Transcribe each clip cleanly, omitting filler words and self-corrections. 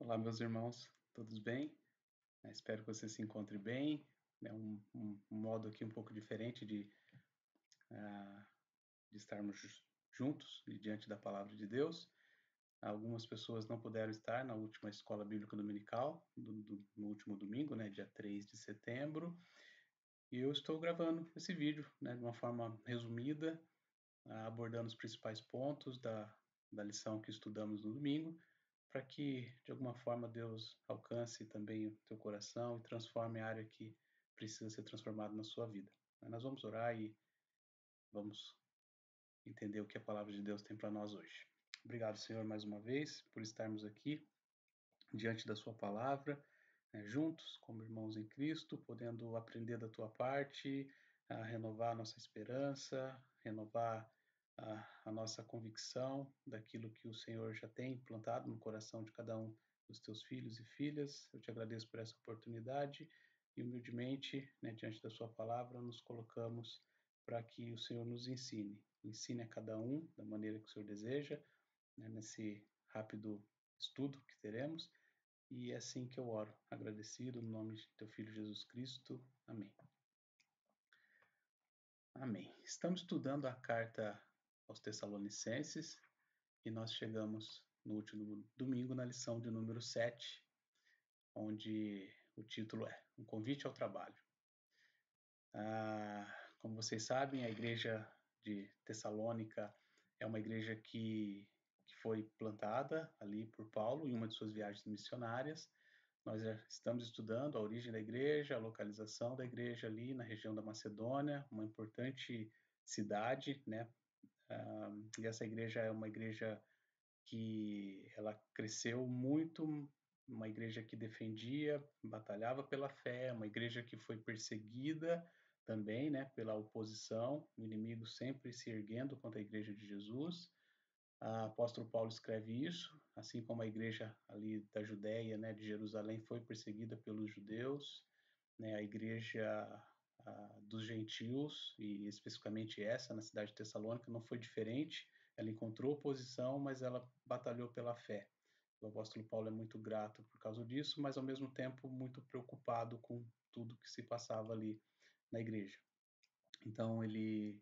Olá, meus irmãos, todos bem? Espero que você se encontre bem. É um modo aqui um pouco diferente ah, de estarmos juntos e diante da palavra de Deus. Algumas pessoas não puderam estar na última escola bíblica dominical, no último domingo, né, dia 3 de setembro, e eu estou gravando esse vídeo, né, de uma forma resumida, abordando os principais pontos da lição que estudamos no domingo, para que de alguma forma Deus alcance também o teu coração e transforme a área que precisa ser transformada na sua vida. Nós vamos orar e vamos entender o que a palavra de Deus tem para nós hoje. Obrigado, Senhor, mais uma vez por estarmos aqui diante da sua palavra, juntos como irmãos em Cristo, podendo aprender da tua parte, renovar a nossa esperança, renovar a nossa convicção daquilo que o Senhor já tem plantado no coração de cada um dos teus filhos e filhas. Eu te agradeço por essa oportunidade e humildemente, né, diante da sua palavra, nos colocamos para que o Senhor nos ensine. Ensine a cada um da maneira que o Senhor deseja, né, nesse rápido estudo que teremos. E é assim que eu oro, agradecido no nome de teu Filho Jesus Cristo. Amém. Amém. Estamos estudando a carta aos Tessalonicenses e nós chegamos no último domingo na lição de número 7, onde o título é Um Convite ao Trabalho. Como vocês sabem, a igreja de Tessalônica é uma igreja que foi plantada ali por Paulo em uma de suas viagens missionárias. Nós já estamos estudando a origem da igreja, a localização da igreja ali na região da Macedônia, uma importante cidade, né? E essa igreja é uma igreja que ela cresceu muito, uma igreja que defendia, batalhava pela fé, uma igreja que foi perseguida também, né, pela oposição, o inimigo sempre se erguendo contra a igreja de Jesus. O apóstolo Paulo escreve isso, assim como a igreja ali da Judéia, né, de Jerusalém, foi perseguida pelos judeus, né, a igreja dos gentios, e especificamente essa, na cidade de Tessalônica, não foi diferente. Ela encontrou oposição, mas ela batalhou pela fé. O apóstolo Paulo é muito grato por causa disso, mas ao mesmo tempo muito preocupado com tudo que se passava ali na igreja. Então ele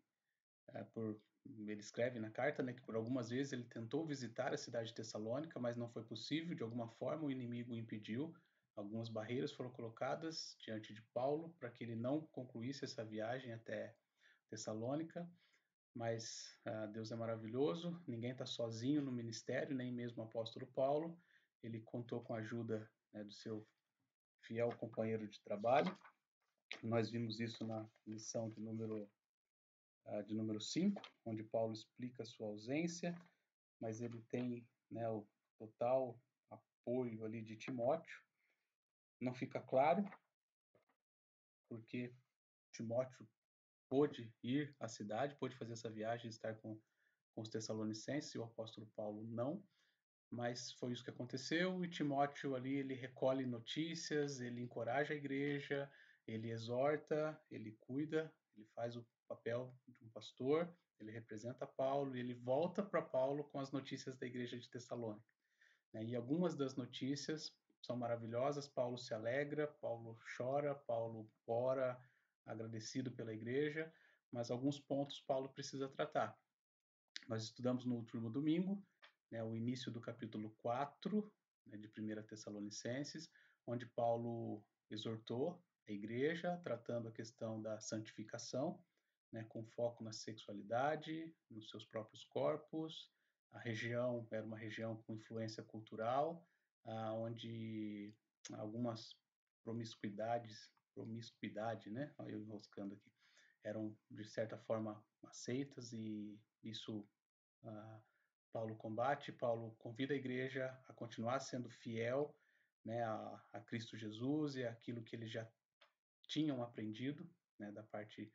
escreve na carta, né, que por algumas vezes ele tentou visitar a cidade de Tessalônica, mas não foi possível. De alguma forma o inimigo o impediu. Algumas barreiras foram colocadas diante de Paulo para que ele não concluísse essa viagem até Tessalônica. Mas Deus é maravilhoso, ninguém está sozinho no ministério, nem mesmo o apóstolo Paulo. Ele contou com a ajuda, né, do seu fiel companheiro de trabalho. Nós vimos isso na lição de número 5, onde Paulo explica a sua ausência, mas ele tem, né, o total apoio ali de Timóteo. Não fica claro porque Timóteo pôde ir à cidade, pôde fazer essa viagem, estar com os Tessalonicenses, e o apóstolo Paulo não, mas foi isso que aconteceu. E Timóteo ali, ele recolhe notícias, ele encoraja a igreja, ele exorta, ele cuida, ele faz o papel de um pastor, ele representa Paulo, e ele volta para Paulo com as notícias da igreja de Tessalônica. E algumas das notícias são maravilhosas. Paulo se alegra, Paulo chora, Paulo ora, agradecido pela igreja, mas alguns pontos Paulo precisa tratar. Nós estudamos no último domingo, né, o início do capítulo 4, né, de 1 Tessalonicenses, onde Paulo exortou a igreja, tratando a questão da santificação, né, com foco na sexualidade, nos seus próprios corpos. A região era uma região com influência cultural, onde algumas promiscuidade, né, eu enroscando aqui, eram de certa forma aceitas, e isso Paulo combate. Paulo convida a igreja a continuar sendo fiel, né, a Cristo Jesus e aquilo que eles já tinham aprendido, né, da parte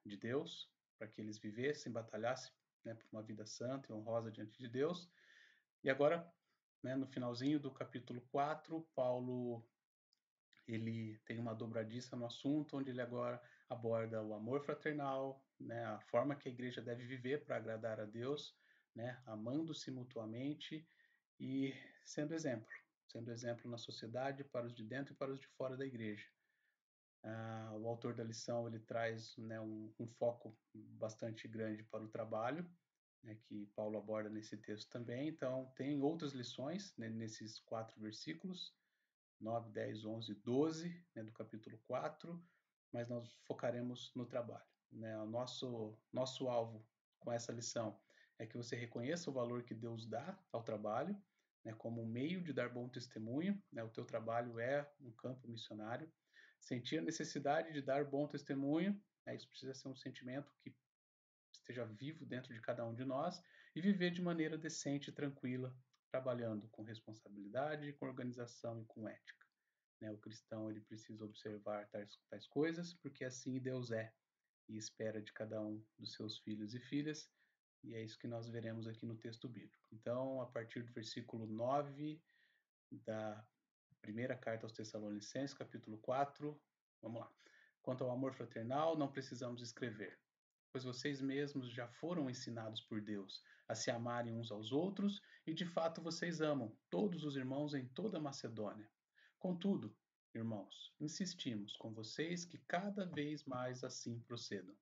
de Deus, para que eles vivessem, batalhassem, né, por uma vida santa e honrosa diante de Deus. E agora, né, no finalzinho do capítulo 4, Paulo ele tem uma dobradiça no assunto, onde ele agora aborda o amor fraternal, né, a forma que a igreja deve viver para agradar a Deus, né, amando-se mutuamente, e sendo exemplo na sociedade para os de dentro e para os de fora da igreja. O autor da lição ele traz, né, um foco bastante grande para o trabalho, né, que Paulo aborda nesse texto também. Então, tem outras lições, né, nesses 4 versículos, 9, 10, 11, 12, né, do capítulo 4, mas nós focaremos no trabalho. Né? O nosso alvo com essa lição é que você reconheça o valor que Deus dá ao trabalho, né, como um meio de dar bom testemunho. Né? O teu trabalho é um campo missionário. Sentir a necessidade de dar bom testemunho, né? Isso precisa ser um sentimento que esteja vivo dentro de cada um de nós, e viver de maneira decente e tranquila, trabalhando com responsabilidade, com organização e com ética. Né? O cristão ele precisa observar tais coisas, porque assim Deus é e espera de cada um dos seus filhos e filhas, e é isso que nós veremos aqui no texto bíblico. Então, a partir do versículo 9 da primeira carta aos Tessalonicenses, capítulo 4, vamos lá. Quanto ao amor fraternal, não precisamos escrever, pois vocês mesmos já foram ensinados por Deus a se amarem uns aos outros, e de fato vocês amam todos os irmãos em toda a Macedônia. Contudo, irmãos, insistimos com vocês que cada vez mais assim procedam.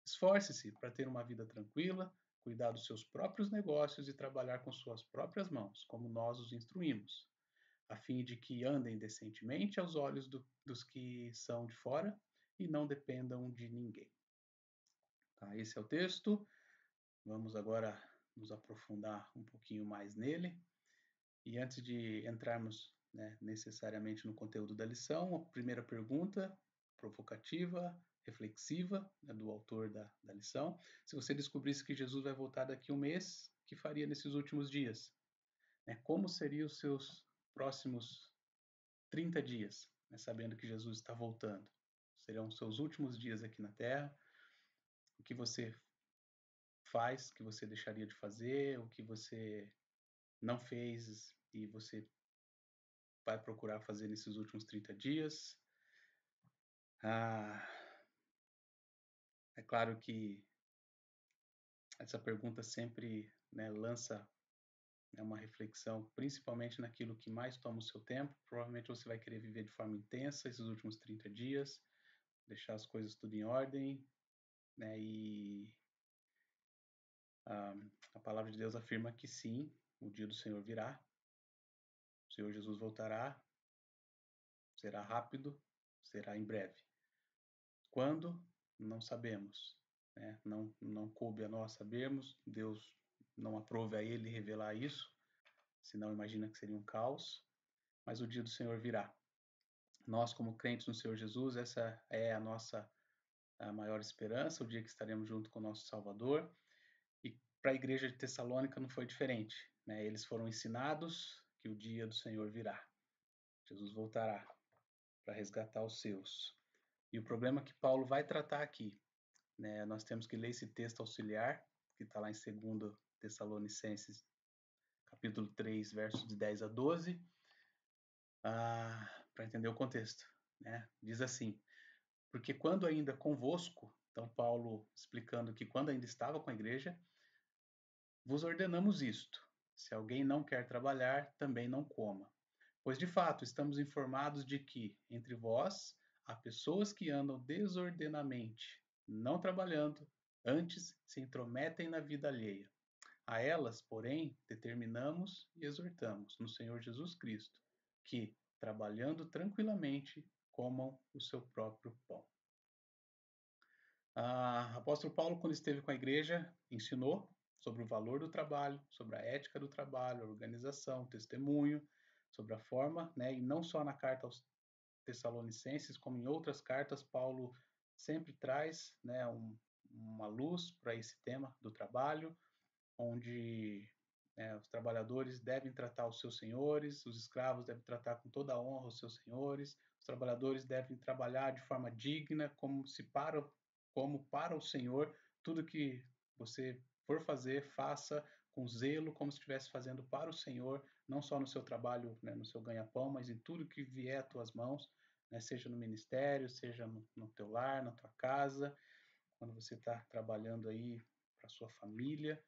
Esforce-se para ter uma vida tranquila, cuidar dos seus próprios negócios e trabalhar com suas próprias mãos, como nós os instruímos, a fim de que andem decentemente aos olhos dos que são de fora e não dependam de ninguém. Tá, esse é o texto. Vamos agora nos aprofundar um pouquinho mais nele. E antes de entrarmos, né, necessariamente no conteúdo da lição, a primeira pergunta provocativa, reflexiva, né, do autor da lição. Se você descobrisse que Jesus vai voltar daqui a um mês, o que faria nesses últimos dias? Né, como seriam os seus próximos 30 dias, né, sabendo que Jesus está voltando? Serão os seus últimos dias aqui na Terra. O que você faz, que você deixaria de fazer, o que você não fez e você vai procurar fazer nesses últimos 30 dias. É claro que essa pergunta sempre, né, lança, né, uma reflexão, principalmente naquilo que mais toma o seu tempo. Provavelmente você vai querer viver de forma intensa esses últimos 30 dias, deixar as coisas tudo em ordem, né, e a palavra de Deus afirma que sim, o dia do Senhor virá, o Senhor Jesus voltará, será rápido, será em breve. Quando? Não sabemos. Né? Não coube a nós sabermos, Deus não aprove a ele revelar isso, senão imagina que seria um caos, mas o dia do Senhor virá. Nós, como crentes no Senhor Jesus, essa é a maior esperança, o dia que estaremos junto com o nosso Salvador. E para a igreja de Tessalônica não foi diferente. Né? Eles foram ensinados que o dia do Senhor virá. Jesus voltará para resgatar os seus. E o problema que Paulo vai tratar aqui, né, nós temos que ler esse texto auxiliar, que está lá em 2 Tessalonicenses, capítulo 3, versos de 10 a 12, para entender o contexto. Né? Diz assim: porque quando ainda convosco, então Paulo explicando que quando ainda estava com a igreja, vos ordenamos isto: se alguém não quer trabalhar, também não coma. Pois de fato estamos informados de que, entre vós, há pessoas que andam desordenadamente, não trabalhando, antes se intrometem na vida alheia. A elas, porém, determinamos e exortamos, no Senhor Jesus Cristo, que, trabalhando tranquilamente, comam o seu próprio pão. Apóstolo Paulo, quando esteve com a igreja, ensinou sobre o valor do trabalho, sobre a ética do trabalho, a organização, o testemunho, sobre a forma, né? E não só na carta aos Tessalonicenses, como em outras cartas, Paulo sempre traz, né, uma luz para esse tema do trabalho, onde, né, os trabalhadores devem tratar os seus senhores, os escravos devem tratar com toda a honra os seus senhores, os trabalhadores devem trabalhar de forma digna, como para o Senhor. Tudo que você for fazer, faça com zelo, como se estivesse fazendo para o Senhor, não só no seu trabalho, né, no seu ganha-pão, mas em tudo que vier às tuas mãos, né, seja no ministério, seja no teu lar, na tua casa, quando você está trabalhando aí para sua família.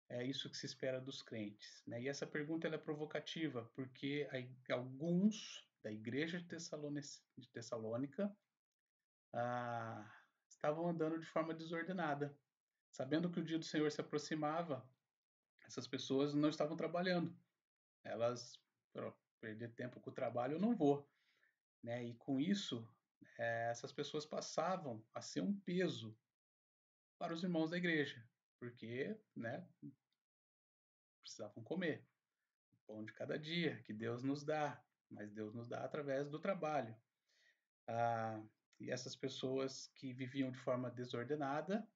é isso que se espera dos crentes, né? E essa pergunta ela é provocativa, porque alguns da igreja de Tessalônica estavam andando de forma desordenada. Sabendo que o dia do Senhor se aproximava, essas pessoas não estavam trabalhando. Elas, perder tempo com o trabalho, eu não vou. Né? E com isso, essas pessoas passavam a ser um peso para os irmãos da igreja, porque né, precisavam comer o pão de cada dia que Deus nos dá, mas Deus nos dá através do trabalho. E essas pessoas que viviam de forma desordenada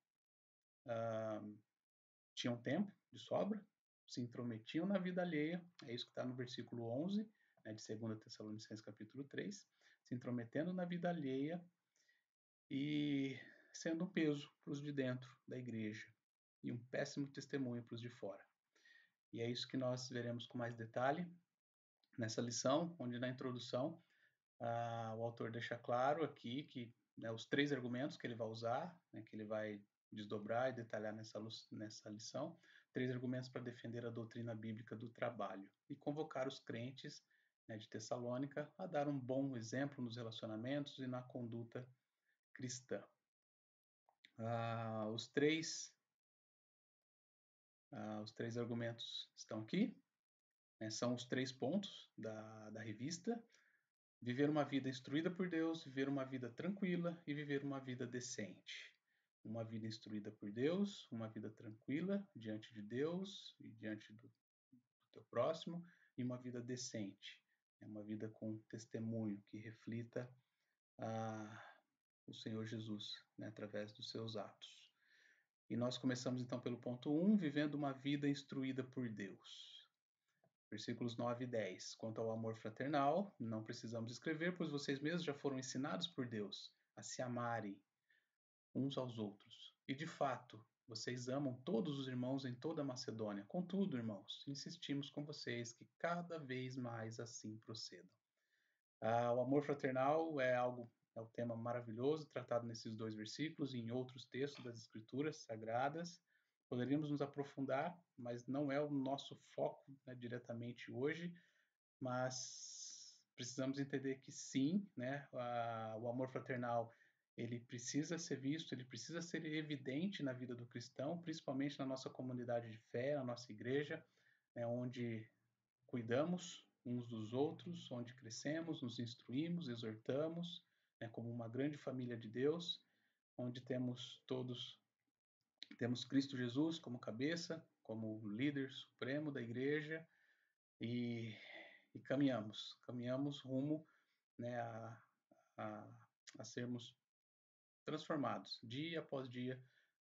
tinham tempo de sobra, se intrometiam na vida alheia, é isso que está no versículo 11, né, de 2 Tessalonicenses capítulo 3, se intrometendo na vida alheia e sendo um peso para os de dentro da igreja e um péssimo testemunho para os de fora. E é isso que nós veremos com mais detalhe nessa lição, onde na introdução o autor deixa claro aqui que né, os 3 argumentos que ele vai usar, né, que ele vai desdobrar e detalhar nessa lição, 3 argumentos para defender a doutrina bíblica do trabalho e convocar os crentes né, de Tessalônica a dar um bom exemplo nos relacionamentos e na conduta cristã. Os três argumentos estão aqui, né, são os 3 pontos da revista: viver uma vida instruída por Deus, viver uma vida tranquila e viver uma vida decente. Uma vida instruída por Deus, uma vida tranquila diante de Deus e diante do teu próximo, e uma vida decente. É uma vida com testemunho que reflita o Senhor Jesus né, através dos seus atos. E nós começamos então pelo ponto 1, vivendo uma vida instruída por Deus. Versículos 9 e 10. Quanto ao amor fraternal, não precisamos escrever, pois vocês mesmos já foram ensinados por Deus a se amarem uns aos outros. E de fato, vocês amam todos os irmãos em toda a Macedônia. Contudo, irmãos, insistimos com vocês que cada vez mais assim procedam. O amor fraternal é um tema maravilhoso, tratado nesses 2 versículos e em outros textos das Escrituras Sagradas. Poderíamos nos aprofundar, mas não é o nosso foco né, diretamente hoje, mas precisamos entender que sim, né, o amor fraternal ele precisa ser visto, ele precisa ser evidente na vida do cristão, principalmente na nossa comunidade de fé, na nossa igreja, né, onde cuidamos uns dos outros, onde crescemos, nos instruímos, exortamos, né, como uma grande família de Deus, onde temos Cristo Jesus como cabeça, como líder supremo da igreja e caminhamos rumo né, a sermos transformados dia após dia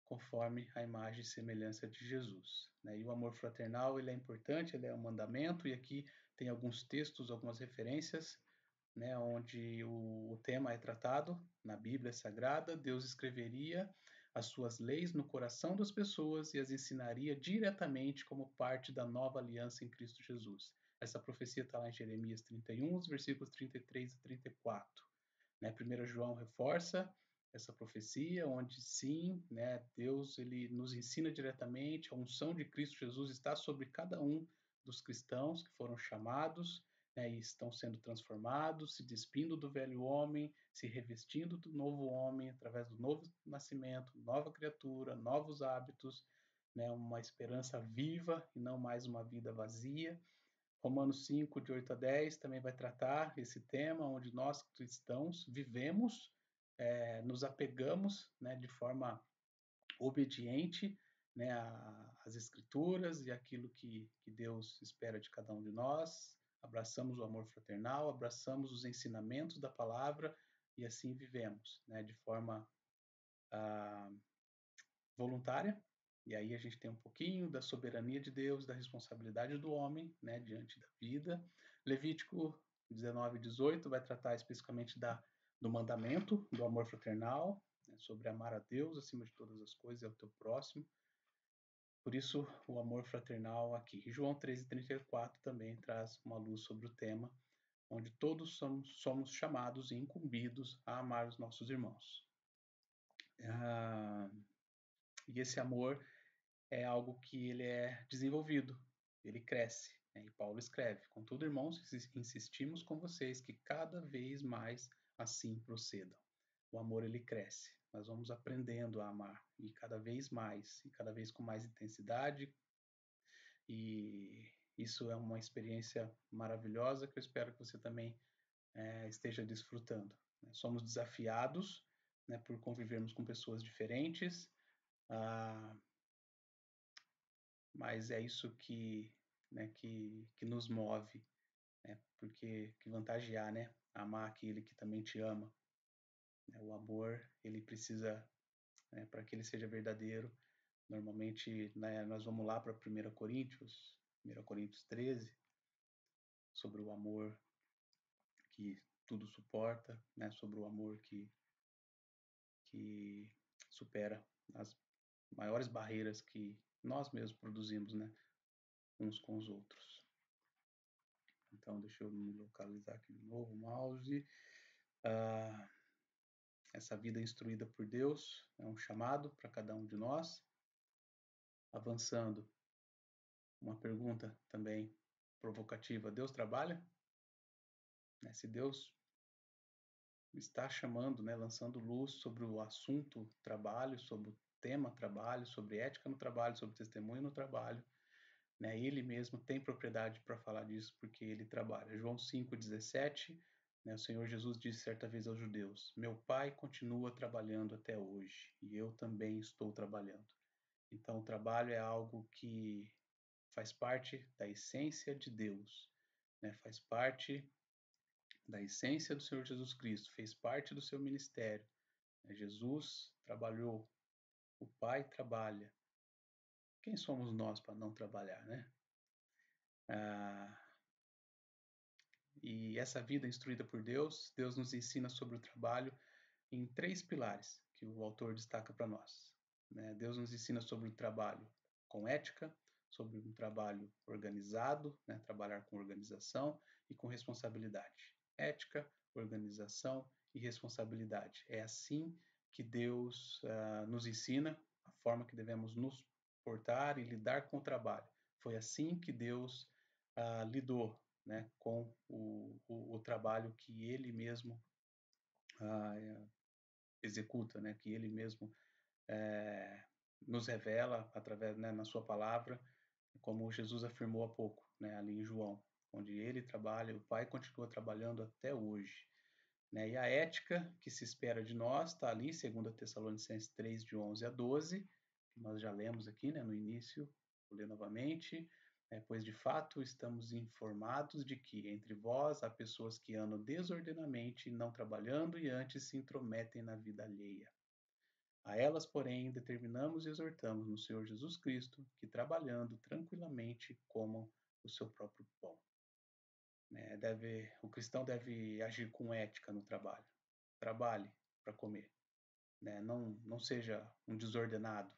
conforme a imagem e semelhança de Jesus. Né? E o amor fraternal ele é importante, ele é um mandamento, e aqui tem alguns textos, algumas referências, né, onde o tema é tratado na Bíblia Sagrada. Deus escreveria as suas leis no coração das pessoas e as ensinaria diretamente como parte da nova aliança em Cristo Jesus. Essa profecia está lá em Jeremias 31, os versículos 33 a 34. Né? 1 João reforça essa profecia, onde sim, né, Deus ele nos ensina diretamente, a unção de Cristo Jesus está sobre cada um dos cristãos que foram chamados né, e estão sendo transformados, se despindo do velho homem, se revestindo do novo homem através do novo nascimento, nova criatura, novos hábitos, né, uma esperança viva e não mais uma vida vazia. Romanos 5, de 8 a 10, também vai tratar esse tema, onde nós cristãos vivemos, nos apegamos né, de forma obediente né, às Escrituras e aquilo que Deus espera de cada um de nós. Abraçamos o amor fraternal, abraçamos os ensinamentos da palavra e assim vivemos né, de forma voluntária. E aí a gente tem um pouquinho da soberania de Deus, da responsabilidade do homem, né, diante da vida. Levítico 19 e 18 vai tratar especificamente do mandamento, do amor fraternal, né, sobre amar a Deus acima de todas as coisas e ao teu próximo. Por isso, o amor fraternal aqui. E João 13:34 também traz uma luz sobre o tema, onde todos somos chamados e incumbidos a amar os nossos irmãos. E esse amor é algo que ele é desenvolvido, ele cresce. Né? E Paulo escreve: contudo, irmãos, insistimos com vocês que cada vez mais assim procedam. O amor ele cresce. Nós vamos aprendendo a amar e cada vez mais, e cada vez com mais intensidade, e isso é uma experiência maravilhosa que eu espero que você também esteja desfrutando. Somos desafiados, né, por convivermos com pessoas diferentes, mas é isso que nos move, né, porque que vantagem há, né, amar aquele que também te ama. O amor, ele precisa, para que ele seja verdadeiro, normalmente, né, nós vamos lá para 1 Coríntios 13, sobre o amor que tudo suporta, né, sobre o amor que supera as maiores barreiras que nós mesmos produzimos, né, uns com os outros. Então, deixa eu me localizar aqui de novo o mouse. Essa vida instruída por Deus é um chamado para cada um de nós. Avançando, uma pergunta também provocativa: Deus trabalha? Se Deus está chamando, né, lançando luz sobre o assunto trabalho, sobre o tema trabalho, sobre ética no trabalho, sobre testemunho no trabalho, né, ele mesmo tem propriedade para falar disso porque ele trabalha. João 5,17, né, o Senhor Jesus disse certa vez aos judeus: meu Pai continua trabalhando até hoje e eu também estou trabalhando. Então, o trabalho é algo que faz parte da essência de Deus, né, faz parte da essência do Senhor Jesus Cristo, fez parte do seu ministério. Jesus trabalhou, o Pai trabalha. Quem somos nós para não trabalhar, né? E essa vida instruída por Deus, Deus nos ensina sobre o trabalho em 3 pilares que o autor destaca para nós. Né? Deus nos ensina sobre o trabalho com ética, sobre um trabalho organizado, né? Trabalhar com organização e com responsabilidade. Ética, organização e responsabilidade. É assim que Deus nos ensina a forma que devemos nos portar e lidar com o trabalho. Foi assim que Deus lidou, né, com o trabalho que Ele mesmo executa, né, que Ele mesmo nos revela através, né, na sua palavra, como Jesus afirmou há pouco, né, ali em João, onde Ele trabalha, o Pai continua trabalhando até hoje. Né? E a ética que se espera de nós está ali, 2 Tessalonicenses 3, de 11 a 12, que nós já lemos aqui, né, no início, vou ler novamente. Pois de fato estamos informados de que entre vós há pessoas que andam desordenadamente, não trabalhando e antes se intrometem na vida alheia. A elas, porém, determinamos e exortamos no Senhor Jesus Cristo que, trabalhando tranquilamente, comam o seu próprio pão. O cristão deve agir com ética no trabalho. Trabalhe para comer. Não seja um desordenado,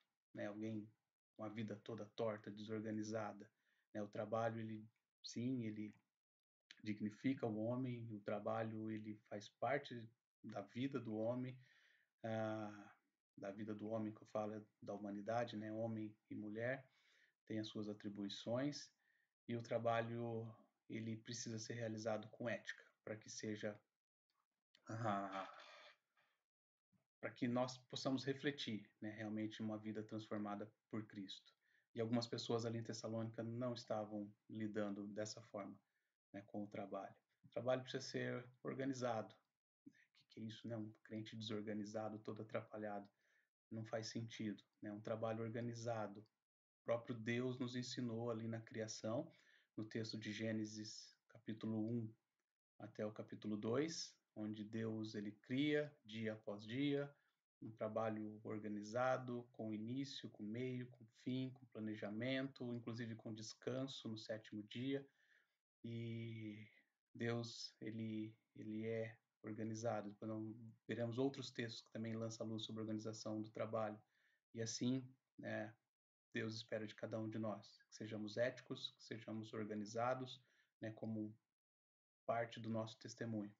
alguém com a vida toda torta, desorganizada. O trabalho, ele dignifica o homem, o trabalho ele faz parte da vida do homem, da vida do homem que eu falo da humanidade, né? Homem e mulher têm as suas atribuições e o trabalho ele precisa ser realizado com ética para que seja para que nós possamos refletir, né, realmente uma vida transformada por Cristo. E algumas pessoas ali em Tessalônica não estavam lidando dessa forma, né, com o trabalho. O trabalho precisa ser organizado. O que é isso, né? Um crente desorganizado, todo atrapalhado, não faz sentido. Né? Um trabalho organizado. O próprio Deus nos ensinou ali na criação, no texto de Gênesis, capítulo 1 até o capítulo 2, onde Deus ele cria dia após dia, um trabalho organizado, com início, com meio, com fim, com planejamento, inclusive com descanso no 7º dia. E Deus ele é organizado. Depois veremos outros textos que também lançam a luz sobre a organização do trabalho. E assim, né, Deus espera de cada um de nós, que sejamos éticos, que sejamos organizados, né, como parte do nosso testemunho.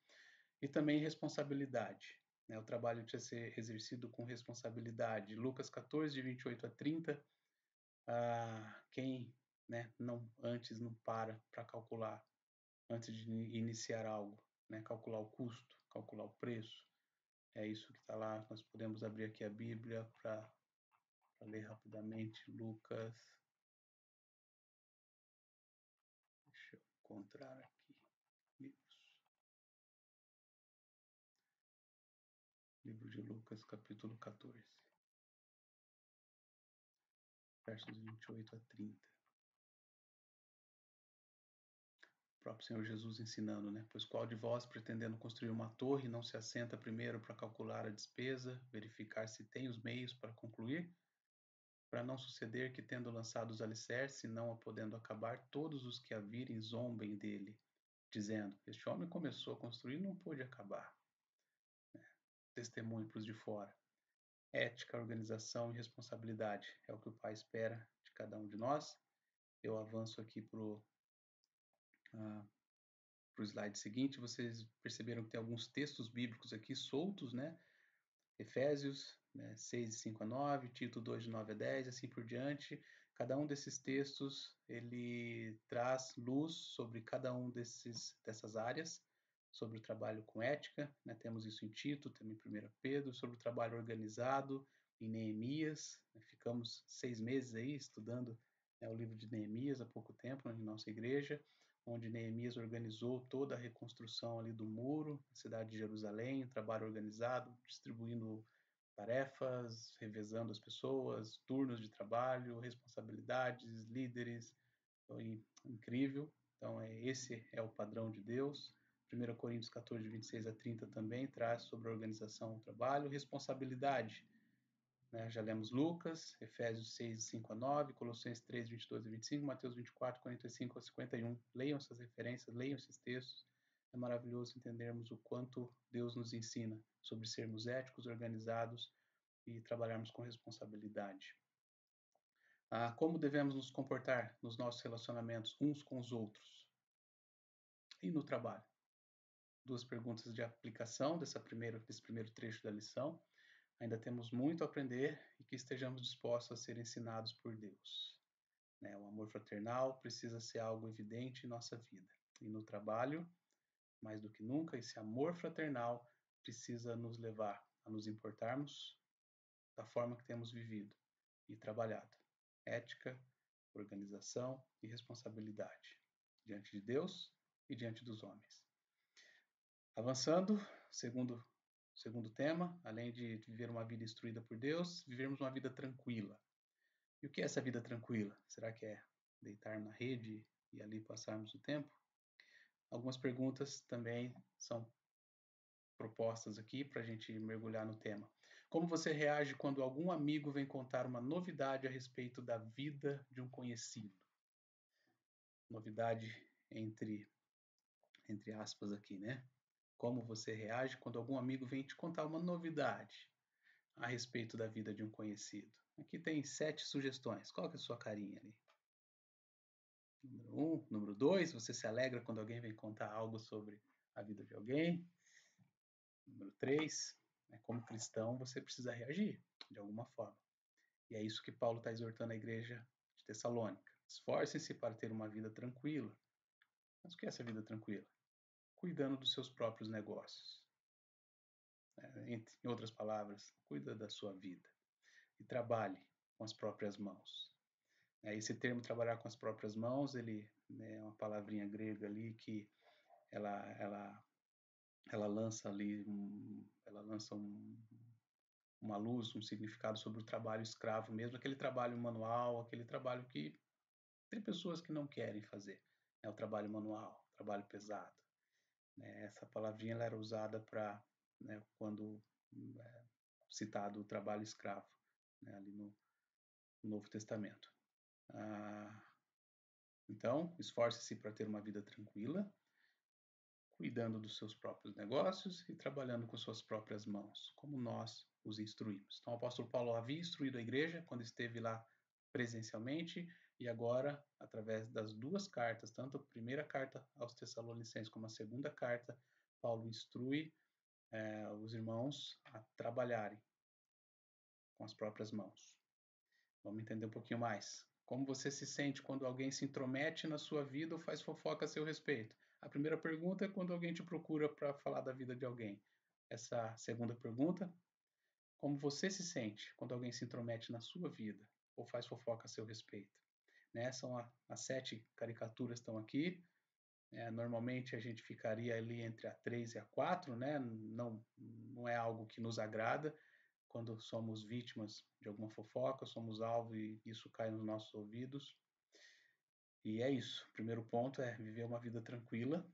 E também responsabilidade. Né? O trabalho precisa ser exercido com responsabilidade. Lucas 14, de 28 a 30, quem, né, antes não para calcular, antes de iniciar algo, né, calcular o custo, calcular o preço. É isso que está lá. Nós podemos abrir aqui a Bíblia para ler rapidamente. Lucas. Deixa eu encontrar aqui. Livro de Lucas, capítulo 14. Versos 28 a 30. O próprio Senhor Jesus ensinando, né? Pois qual de vós, pretendendo construir uma torre, não se assenta primeiro para calcular a despesa, verificar se tem os meios para concluir? Para não suceder que, tendo lançado os alicerces, não a podendo acabar, todos os que a virem zombem dele, dizendo: Este homem começou a construir e não pôde acabar. Testemunho para os de fora. Ética, organização e responsabilidade é o que o Pai espera de cada um de nós. Eu avanço aqui para o slide seguinte. Vocês perceberam que tem alguns textos bíblicos aqui soltos, né? Efésios, né, 6, de 5 a 9, Tito 2, de 9 a 10, assim por diante. Cada um desses textos, ele traz luz sobre cada um dessas áreas, sobre o trabalho com ética, né? Temos isso em Tito, também em 1 Pedro, sobre o trabalho organizado em Neemias. Ficamos 6 meses aí estudando, né, o livro de Neemias há pouco tempo, na nossa igreja, onde Neemias organizou toda a reconstrução ali do muro, na cidade de Jerusalém, um trabalho organizado, distribuindo tarefas, revezando as pessoas, turnos de trabalho, responsabilidades, líderes. Foi incrível. Então, esse é o padrão de Deus. 1 Coríntios 14, 26 a 30 também traz sobre a organização do trabalho, responsabilidade. Né? Já lemos Lucas, Efésios 6, 5 a 9, Colossenses 3, 22 a 25, Mateus 24, 45 a 51. Leiam essas referências, leiam esses textos. É maravilhoso entendermos o quanto Deus nos ensina sobre sermos éticos, organizados e trabalharmos com responsabilidade. Como devemos nos comportar nos nossos relacionamentos uns com os outros e no trabalho? Duas perguntas de aplicação desse primeiro trecho da lição. Ainda temos muito a aprender e que estejamos dispostos a ser ensinados por Deus. Né? O amor fraternal precisa ser algo evidente em nossa vida. E no trabalho, mais do que nunca, esse amor fraternal precisa nos levar a nos importarmos da forma que temos vivido e trabalhado. Ética, organização e responsabilidade diante de Deus e diante dos homens. Avançando, segundo tema, além de viver uma vida instruída por Deus, vivermos uma vida tranquila. E o que é essa vida tranquila? Será que é deitar na rede e ali passarmos o tempo? Algumas perguntas também são propostas aqui para a gente mergulhar no tema. Como você reage quando algum amigo vem contar uma novidade a respeito da vida de um conhecido? Novidade entre aspas aqui, né? Como você reage quando algum amigo vem te contar uma novidade a respeito da vida de um conhecido? Aqui tem 7 sugestões. Qual que é a sua carinha ali? Número 1. Número 2, você se alegra quando alguém vem contar algo sobre a vida de alguém? Número 3, como cristão, você precisa reagir de alguma forma. E é isso que Paulo está exortando a igreja de Tessalônica. Esforcem-se para ter uma vida tranquila. Mas o que é essa vida tranquila? Cuidando dos seus próprios negócios. Em outras palavras, cuida da sua vida. E trabalhe com as próprias mãos. Esse termo trabalhar com as próprias mãos, ele é uma palavrinha grega ali que ela lança ali, uma luz, um significado sobre o trabalho escravo mesmo, aquele trabalho manual, aquele trabalho que tem pessoas que não querem fazer, o trabalho manual, trabalho pesado. Essa palavrinha ela era usada para, quando citado o trabalho escravo, ali no Novo Testamento. Então, esforce-se para ter uma vida tranquila, cuidando dos seus próprios negócios e trabalhando com suas próprias mãos, como nós os instruímos. Então, o apóstolo Paulo havia instruído a igreja quando esteve lá presencialmente e agora, através das duas cartas, tanto a primeira carta aos Tessalonicenses como a segunda carta, Paulo instrui os irmãos a trabalharem com as próprias mãos. Vamos entender um pouquinho mais Como você se sente quando alguém se intromete na sua vida ou faz fofoca a seu respeito? A primeira pergunta é quando alguém te procura para falar da vida de alguém. Essa segunda pergunta, como você se sente quando alguém se intromete na sua vida ou faz fofoca a seu respeito? Né? São as 7 caricaturas estão aqui. Normalmente a gente ficaria ali entre a 3 e a 4, né? Não é algo que nos agrada quando somos vítimas de alguma fofoca, somos alvo e isso cai nos nossos ouvidos. E é isso. O primeiro ponto é viver uma vida tranquila,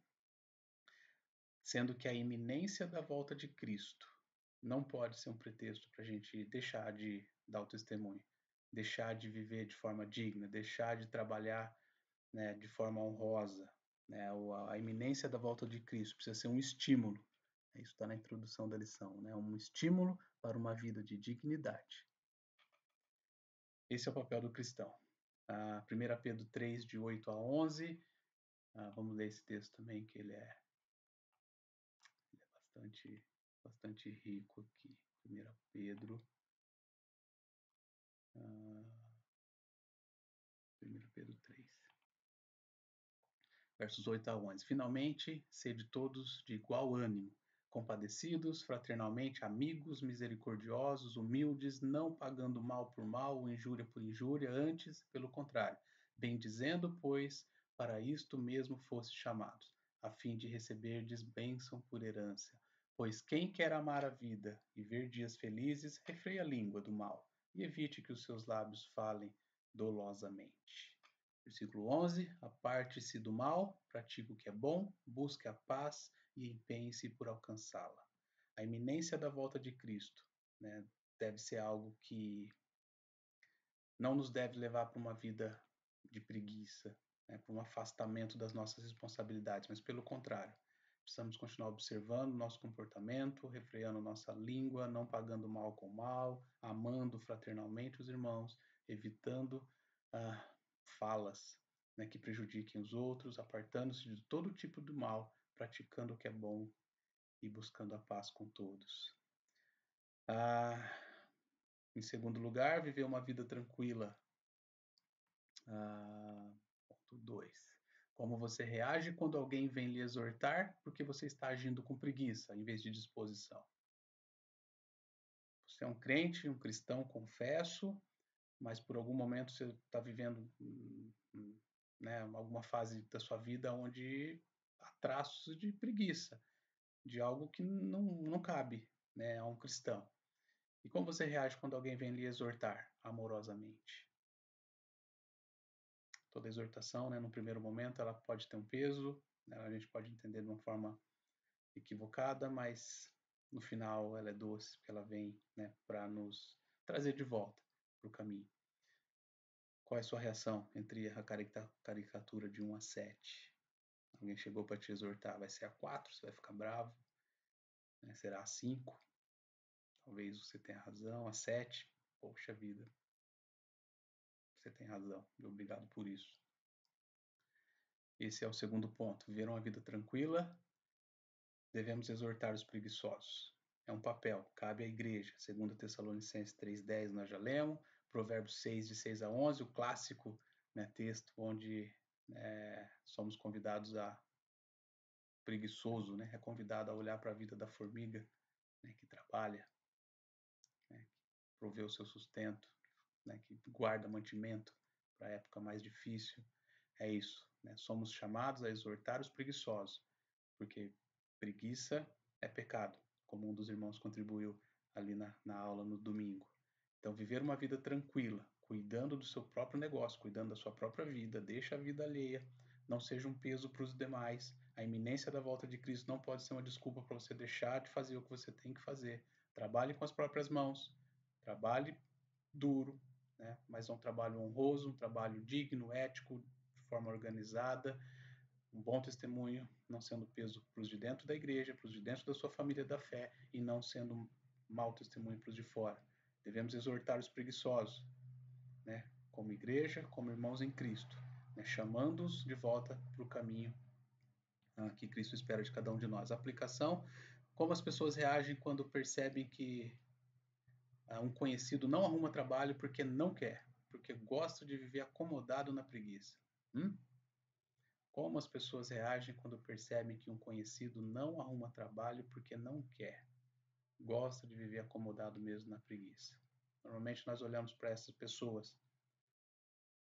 sendo que a iminência da volta de Cristo não pode ser um pretexto para a gente deixar de dar o testemunho, deixar de viver de forma digna, deixar de trabalhar, né, de forma honrosa. Né? A iminência da volta de Cristo precisa ser um estímulo. Isso está na introdução da lição, né? Um estímulo para uma vida de dignidade. Esse é o papel do cristão. 1 Pedro 3, de 8 a 11. Vamos ler esse texto também, que ele é bastante rico aqui. 1 Pedro. 1 Pedro 3. Versos 8 a 11. Finalmente, sede todos de igual ânimo, compadecidos, fraternalmente amigos, misericordiosos, humildes, não pagando mal por mal ou injúria por injúria, antes, pelo contrário, bendizendo, pois, para isto mesmo fosse chamados, a fim de receberdes bênção por herança. Pois quem quer amar a vida e ver dias felizes, refreia a língua do mal e evite que os seus lábios falem dolosamente. Versículo 11: aparte-se do mal, pratique o que é bom, busque a paz e empenhe-se por alcançá-la. A iminência da volta de Cristo, né, deve ser algo que não nos deve levar para uma vida de preguiça, né, para um afastamento das nossas responsabilidades, mas pelo contrário, precisamos continuar observando nosso comportamento, refreando nossa língua, não pagando mal com mal, amando fraternalmente os irmãos, evitando falas, né, que prejudiquem os outros, apartando-se de todo tipo de mal, praticando o que é bom e buscando a paz com todos. Em segundo lugar, viver uma vida tranquila. Ponto 2. Como você reage quando alguém vem lhe exortar porque você está agindo com preguiça em vez de disposição? Você é um crente, um cristão, confesso, mas por algum momento você está vivendo, né, alguma fase da sua vida onde há traços de preguiça, de algo que não cabe, né, a um cristão. E como você reage quando alguém vem lhe exortar amorosamente? Toda exortação, né, no primeiro momento, ela pode ter um peso, né, a gente pode entender de uma forma equivocada, mas no final ela é doce, porque ela vem, né, para nos trazer de volta para o caminho. Qual é a sua reação entre a caricatura de 1 a 7? Alguém chegou para te exortar, vai ser a 4, você vai ficar bravo, né? Será a 5? Talvez você tenha razão, a 7, poxa vida, você tem razão, e obrigado por isso. Esse é o segundo ponto, viver uma vida tranquila, devemos exortar os preguiçosos. É um papel, cabe à igreja. 2 Tessalonicenses 3,10 nós já lemos, Provérbios 6, de 6 a 11, o clássico, né, texto onde somos convidados preguiçoso, né, é convidado a olhar para a vida da formiga, né, que trabalha, né, que provê o seu sustento, né, que guarda mantimento para a época mais difícil. É isso, né? Somos chamados a exortar os preguiçosos, porque preguiça é pecado, como um dos irmãos contribuiu ali na aula no domingo. Então, viver uma vida tranquila, cuidando do seu próprio negócio, cuidando da sua própria vida, deixa a vida alheia, não seja um peso para os demais. A iminência da volta de Cristo não pode ser uma desculpa para você deixar de fazer o que você tem que fazer. Trabalhe com as próprias mãos, trabalhe duro, né? Mas é um trabalho honroso, um trabalho digno, ético, de forma organizada, um bom testemunho, não sendo peso para os de dentro da igreja, para os de dentro da sua família da fé, e não sendo um mau testemunho para os de fora. Devemos exortar os preguiçosos, né, como igreja, como irmãos em Cristo, né, chamando-os de volta para o caminho que Cristo espera de cada um de nós. A aplicação: como as pessoas reagem quando percebem que um conhecido não arruma trabalho porque não quer. porque gosta de viver acomodado na preguiça. Como as pessoas reagem quando percebem que um conhecido não arruma trabalho porque não quer? Gosta de viver acomodado mesmo na preguiça. Normalmente nós olhamos para essas pessoas,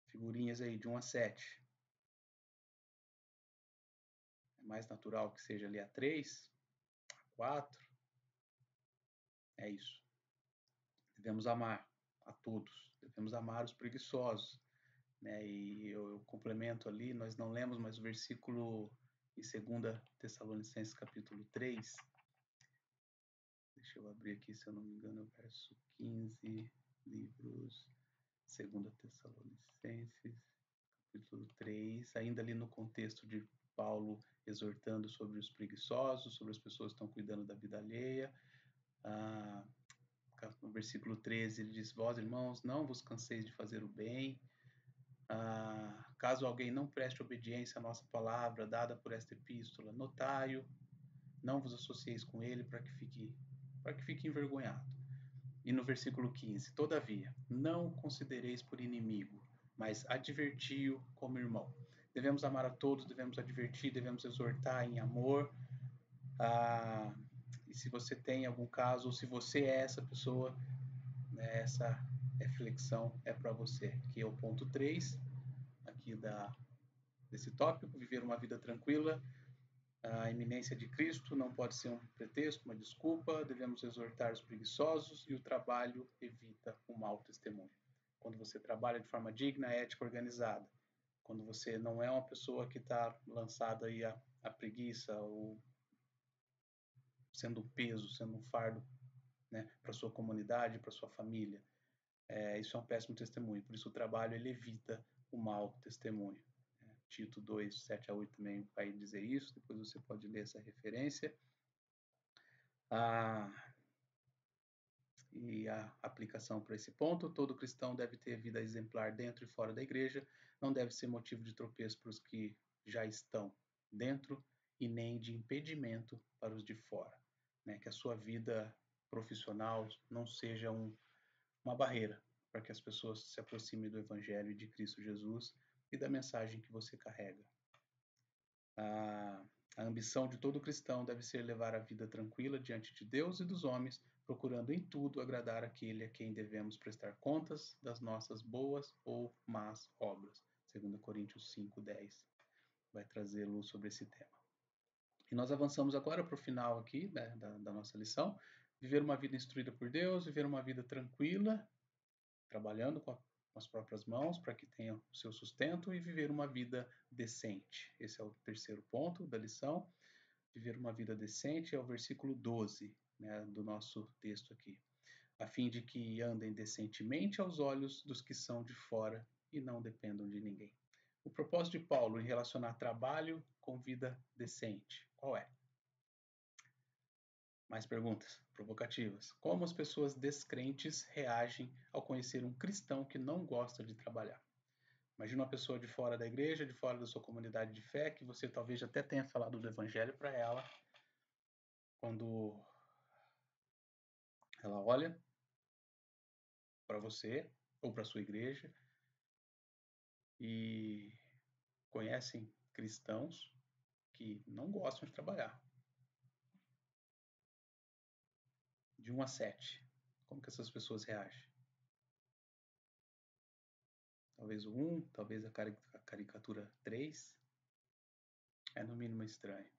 figurinhas aí de 1 a 7. É mais natural que seja ali a 3, a 4. É isso. Devemos amar a todos, devemos amar os preguiçosos, né? E eu complemento ali, nós não lemos, mas o versículo em 2 Tessalonicenses capítulo 3, deixa eu abrir aqui, se eu não me engano, é o verso 15, livros 2 Tessalonicenses capítulo 3, ainda ali no contexto de Paulo exortando sobre os preguiçosos, sobre as pessoas que estão cuidando da vida alheia. No versículo 13 ele diz: vós, irmãos, não vos canseis de fazer o bem. Caso alguém não preste obediência à nossa palavra dada por esta epístola, notai-o, não vos associeis com ele para que fique envergonhado. E no versículo 15: todavia, não o considereis por inimigo, mas adverti-o como irmão. Devemos amar a todos, devemos advertir, devemos exortar em amor. E se você tem algum caso, ou se você é essa pessoa, né, essa reflexão é para você, que é o ponto 3 aqui desse tópico: viver uma vida tranquila. A iminência de Cristo não pode ser um pretexto, uma desculpa. Devemos exortar os preguiçosos e o trabalho evita o mau testemunho. Quando você trabalha de forma digna, ética, organizada, quando você não é uma pessoa que está lançada aí à preguiça ou sendo um peso, sendo um fardo, né, para sua comunidade, para sua família, isso é um péssimo testemunho. Por isso o trabalho ele evita o mau testemunho. Tito 2, 7 a 8 também vai dizer isso, depois você pode ler essa referência. E a aplicação para esse ponto: todo cristão deve ter vida exemplar dentro e fora da igreja, não deve ser motivo de tropeço para os que já estão dentro e nem de impedimento para os de fora, né? Que a sua vida profissional não seja uma barreira para que as pessoas se aproximem do Evangelho de Cristo Jesus e da mensagem que você carrega. A ambição de todo cristão deve ser levar a vida tranquila diante de Deus e dos homens, procurando em tudo agradar aquele a quem devemos prestar contas das nossas boas ou más obras. 2 Coríntios 5:10 vai trazer luz sobre esse tema. E nós avançamos agora para o final aqui, né, da nossa lição: viver uma vida instruída por Deus, viver uma vida tranquila, trabalhando com as próprias mãos para que tenha o seu sustento, e viver uma vida decente. Esse é o terceiro ponto da lição. Viver uma vida decente é o versículo 12, né, do nosso texto aqui. A fim de que andem decentemente aos olhos dos que são de fora e não dependam de ninguém. O propósito de Paulo em relacionar trabalho com vida decente, qual é? Mais perguntas provocativas. Como as pessoas descrentes reagem ao conhecer um cristão que não gosta de trabalhar? Imagina uma pessoa de fora da igreja, de fora da sua comunidade de fé, que você talvez até tenha falado do evangelho para ela. Quando ela olha para você ou para sua igreja e conhecem cristãos que não gostam de trabalhar. De 1 a 7, como que essas pessoas reagem? Talvez o 1, talvez a caricatura 3. É no mínimo estranho.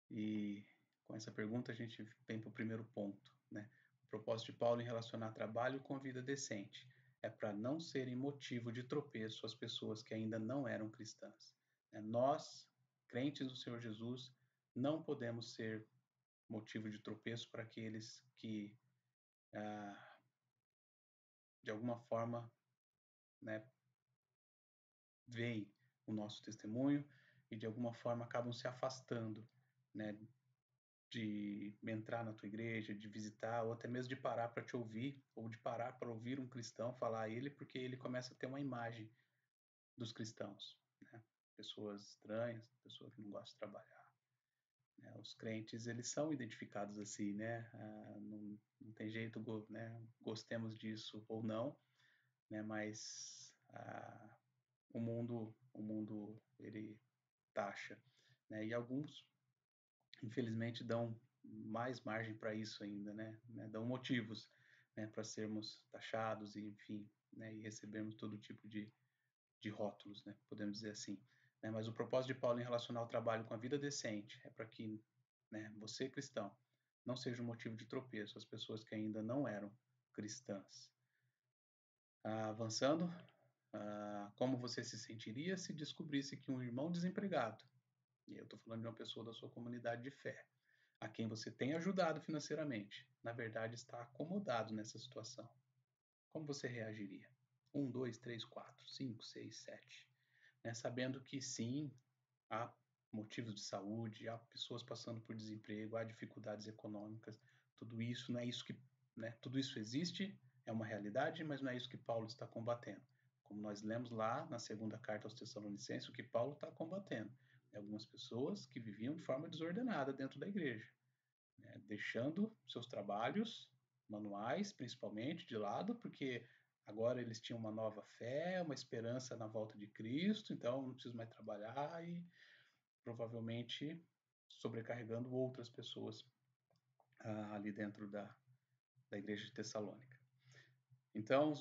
E com essa pergunta a gente vem para o primeiro ponto, né? O propósito de Paulo em relacionar trabalho com vida decente é para não serem motivo de tropeço as pessoas que ainda não eram cristãs. Nós, crentes do Senhor Jesus, não podemos ser motivo de tropeço para aqueles que, de alguma forma, né, veem o nosso testemunho e de alguma forma acabam se afastando, né, de entrar na tua igreja, de visitar, ou até mesmo de parar para te ouvir, ou de parar para ouvir um cristão falar a ele, porque ele começa a ter uma imagem dos cristãos, né? Pessoas estranhas, pessoas que não gostam de trabalhar, Os crentes, eles são identificados assim, né? Não tem jeito, né? Gostemos disso ou não, né? Mas o mundo, ele taxa, né? E alguns, infelizmente, dão mais margem para isso ainda, né? Dão motivos, né? Para sermos taxados e, enfim, né? E recebermos todo tipo de rótulos, né? Podemos dizer assim. Né? Mas o propósito de Paulo em relacionar o trabalho com a vida decente é para que, né, você, cristão, não seja um motivo de tropeço às pessoas que ainda não eram cristãs. Avançando, como você se sentiria se descobrisse que um irmão desempregado, e eu estou falando de uma pessoa da sua comunidade de fé, a quem você tem ajudado financeiramente, na verdade está acomodado nessa situação? Como você reagiria? 1, 2, 3, 4, 5, 6, 7. Né? Sabendo que sim, há motivos de saúde, há pessoas passando por desemprego, há dificuldades econômicas, tudo isso não é isso que, né? Tudo isso existe, é uma realidade, mas não é isso que Paulo está combatendo. Como nós lemos lá na segunda carta aos Tessalonicenses, o que Paulo está combatendo é algumas pessoas que viviam de forma desordenada dentro da igreja, né? Deixando seus trabalhos manuais, principalmente, de lado, porque agora eles tinham uma nova fé, uma esperança na volta de Cristo, então não preciso mais trabalhar e provavelmente sobrecarregando outras pessoas ali dentro da igreja de Tessalônica. Então,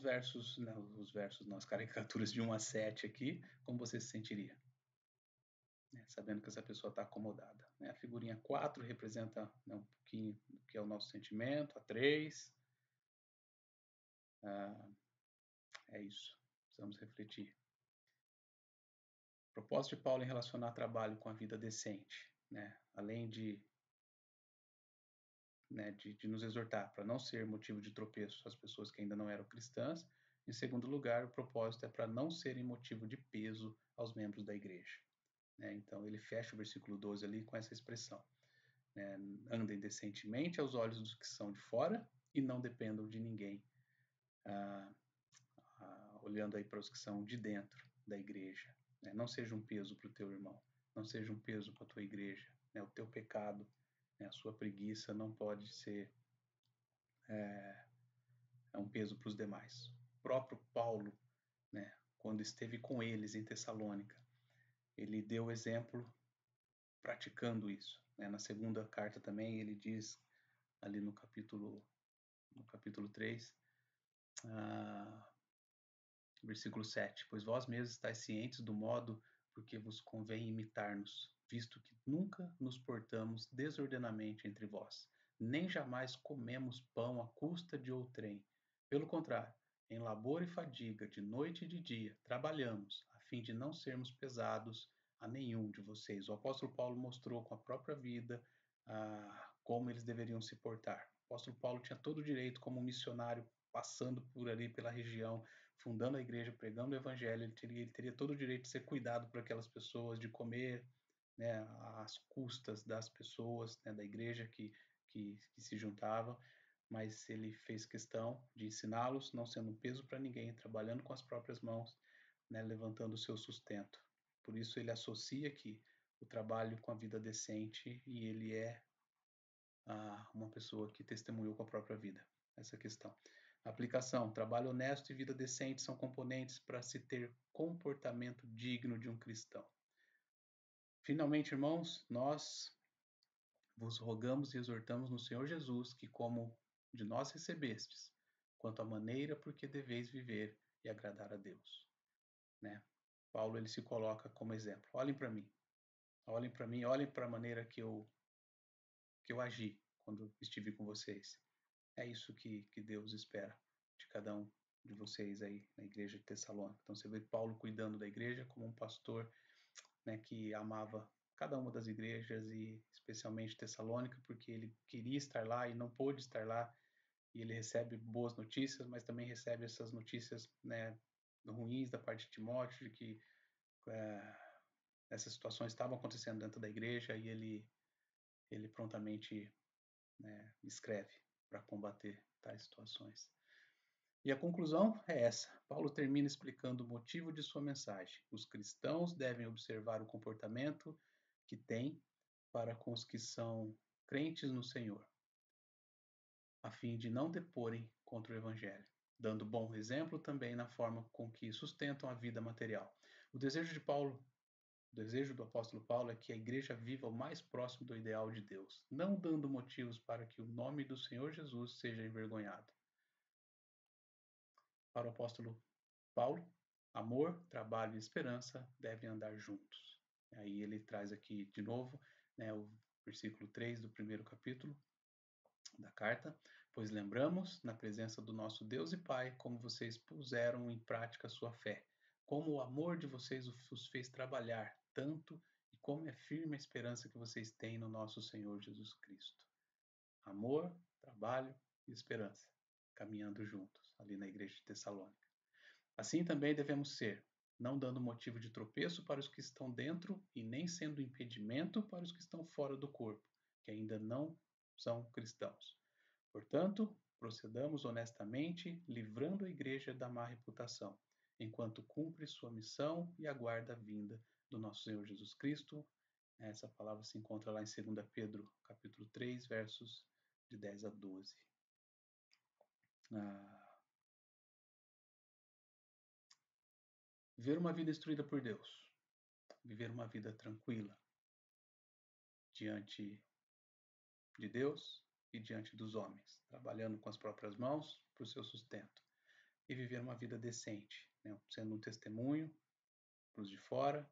as caricaturas de 1 a 7 aqui, como você se sentiria? Né, sabendo que essa pessoa está acomodada. Né? A figurinha 4 representa, né, um pouquinho do que é o nosso sentimento, a 3. É isso, precisamos refletir. O propósito de Paulo em relacionar trabalho com a vida decente, né? Além de nos exortar para não ser motivo de tropeço às pessoas que ainda não eram cristãs. Em segundo lugar, o propósito é para não serem motivo de peso aos membros da igreja. Né? Então, ele fecha o versículo 12 ali com essa expressão. Né? Andem decentemente aos olhos dos que são de fora e não dependam de ninguém, olhando aí para os que são de dentro da igreja. Né? Não seja um peso para o teu irmão, não seja um peso para a tua igreja. Né? O teu pecado, né? A sua preguiça não pode ser um peso para os demais. O próprio Paulo, né, quando esteve com eles em Tessalônica, ele deu exemplo praticando isso. Né? Na segunda carta também ele diz, ali no capítulo 3, versículo 7, pois vós mesmos estáis cientes do modo porque vos convém imitar-nos, visto que nunca nos portamos desordenamente entre vós, nem jamais comemos pão à custa de outrem. Pelo contrário, em labor e fadiga, de noite e de dia, trabalhamos, a fim de não sermos pesados a nenhum de vocês. O apóstolo Paulo mostrou com a própria vida como eles deveriam se portar. O apóstolo Paulo tinha todo o direito, como missionário, passando por ali pela região, fundando a igreja, pregando o evangelho, ele teria todo o direito de ser cuidado por aquelas pessoas, de comer, né, às custas das pessoas, né, da igreja que se juntavam, mas ele fez questão de ensiná-los, não sendo um peso para ninguém, trabalhando com as próprias mãos, né, levantando o seu sustento. Por isso ele associa aqui o trabalho com a vida decente e ele é uma pessoa que testemunhou com a própria vida essa questão. Aplicação: trabalho honesto e vida decente são componentes para se ter comportamento digno de um cristão. Finalmente, irmãos, nós vos rogamos e exortamos no Senhor Jesus que, como de nós recebestes, quanto à maneira por que deveis viver e agradar a Deus. Né? Paulo ele se coloca como exemplo. Olhem para mim, olhem para a maneira que eu agi quando estive com vocês. É isso que Deus espera de cada um de vocês aí na igreja de Tessalônica. Então você vê Paulo cuidando da igreja como um pastor, né, que amava cada uma das igrejas e especialmente Tessalônica, porque ele queria estar lá e não pôde estar lá. E ele recebe boas notícias, mas também recebe essas notícias, né, ruins da parte de Timóteo, de que essas situações estavam acontecendo dentro da igreja e ele prontamente, né, escreve para combater tais situações. E a conclusão é essa. Paulo termina explicando o motivo de sua mensagem. Os cristãos devem observar o comportamento que têm para com os que são crentes no Senhor, a fim de não deporem contra o Evangelho, dando bom exemplo também na forma com que sustentam a vida material. O desejo do apóstolo Paulo é que a igreja viva o mais próximo do ideal de Deus, não dando motivos para que o nome do Senhor Jesus seja envergonhado. Para o apóstolo Paulo, amor, trabalho e esperança devem andar juntos. Aí ele traz aqui de novo, né, o versículo 3 do primeiro capítulo da carta. Pois lembramos, na presença do nosso Deus e Pai, como vocês puseram em prática a sua fé, como o amor de vocês os fez trabalhar tanto e como é firme a esperança que vocês têm no nosso Senhor Jesus Cristo. Amor, trabalho e esperança, caminhando juntos ali na igreja de Tessalônica. Assim também devemos ser, não dando motivo de tropeço para os que estão dentro e nem sendo impedimento para os que estão fora do corpo, que ainda não são cristãos. Portanto, procedamos honestamente, livrando a igreja da má reputação, enquanto cumpre sua missão e aguarda a vinda do nosso Senhor Jesus Cristo. Essa palavra se encontra lá em 2 Pedro, capítulo 3, versos de 10 a 12. Viver uma vida instruída por Deus, viver uma vida tranquila diante de Deus e diante dos homens, trabalhando com as próprias mãos para o seu sustento, e viver uma vida decente, né? Sendo um testemunho para os de fora,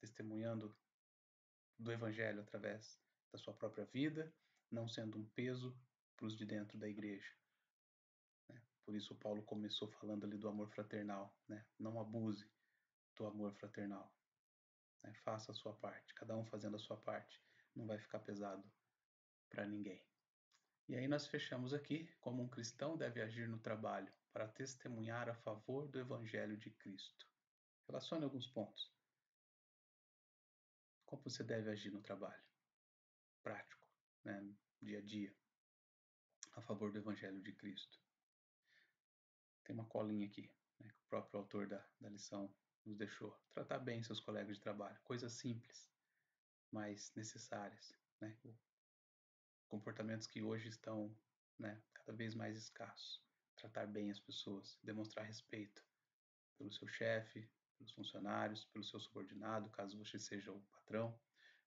testemunhando do Evangelho através da sua própria vida, não sendo um peso para os de dentro da igreja. Né? Por isso Paulo começou falando ali do amor fraternal, né? Não abuse do amor fraternal. Né? Faça a sua parte, cada um fazendo a sua parte, não vai ficar pesado para ninguém. E aí nós fechamos aqui, como um cristão deve agir no trabalho para testemunhar a favor do Evangelho de Cristo. Relacione alguns pontos. Como você deve agir no trabalho? Prático, né? Dia a dia, a favor do Evangelho de Cristo. Tem uma colinha aqui, né, que o próprio autor da lição nos deixou. Tratar bem seus colegas de trabalho. Coisas simples, mas necessárias. Né? Comportamentos que hoje estão, né, cada vez mais escassos. Tratar bem as pessoas, demonstrar respeito pelo seu chefe, pelos funcionários, pelo seu subordinado, caso você seja o patrão.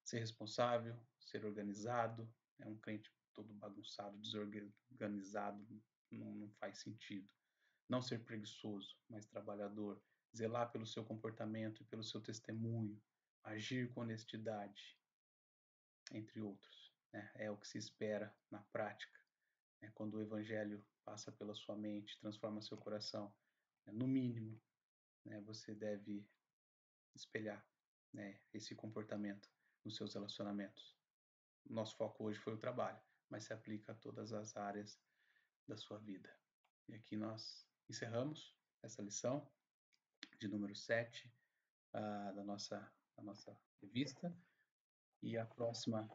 Ser responsável, ser organizado. Um crente todo bagunçado, desorganizado, não faz sentido. Não ser preguiçoso, mas trabalhador. Zelar pelo seu comportamento e pelo seu testemunho. Agir com honestidade, entre outros. Né? É o que se espera na prática. Né? Quando o evangelho passa pela sua mente, transforma seu coração. No mínimo, né, você deve espelhar, né, esse comportamento nos seus relacionamentos. Nosso foco hoje foi o trabalho, mas se aplica a todas as áreas da sua vida. E aqui nós encerramos essa lição de número 7 da nossa revista. E a próxima,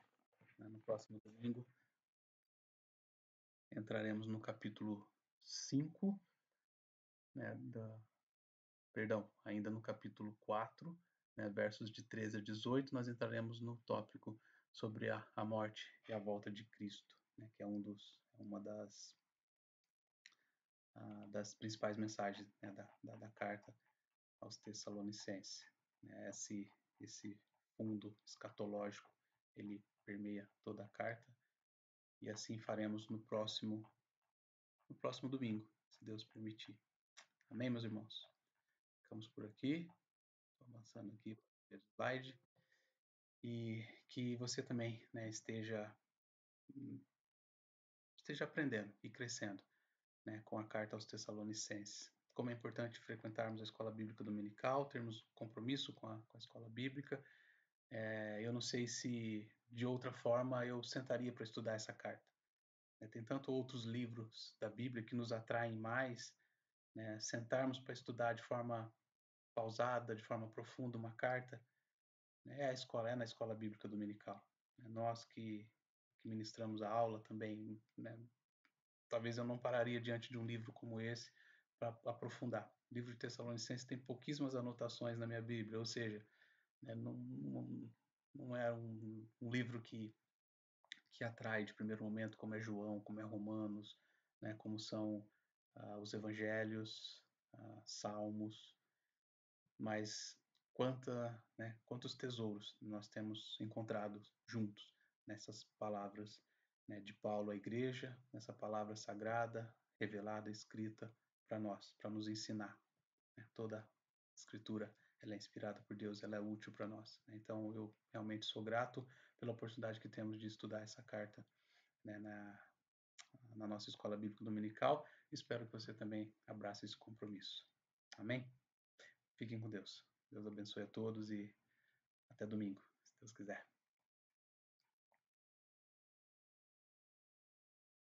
no próximo domingo, entraremos no capítulo 5, né, ainda no capítulo 4, né, versos de 13 a 18, nós entraremos no tópico sobre a morte e a volta de Cristo, né, que é uma das principais mensagens, né, da carta aos Tessalonicenses. Né, esse fundo escatológico, ele permeia toda a carta, e assim faremos no próximo domingo, se Deus permitir. Amém, meus irmãos? Ficamos por aqui. Estou avançando aqui para o slide. E que você também, né, esteja aprendendo e crescendo, né, com a carta aos Tessalonicenses. Como é importante frequentarmos a escola bíblica dominical, termos compromisso com a escola bíblica. Eu não sei se de outra forma eu sentaria para estudar essa carta. Tem tantos outros livros da Bíblia que nos atraem mais, né? Sentarmos para estudar de forma pausada, de forma profunda uma carta, é na escola bíblica dominical. Nós que ministramos a aula também, né? Talvez eu não pararia diante de um livro como esse para aprofundar. O livro de Tessalonicenses tem pouquíssimas anotações na minha Bíblia, ou seja, né, não é um livro que atrai de primeiro momento, como é João, como é Romanos, né, como são os Evangelhos, Salmos, mas quantos tesouros nós temos encontrado juntos nessas palavras, né, de Paulo à igreja, nessa palavra sagrada, revelada, escrita para nós, para nos ensinar, né? Toda a escritura ela é inspirada por Deus, ela é útil para nós, né? Então eu realmente sou grato pela oportunidade que temos de estudar essa carta, né, na nossa escola bíblica dominical. Espero que você também abrace esse compromisso. Amém? Fiquem com Deus. Deus abençoe a todos e até domingo, se Deus quiser.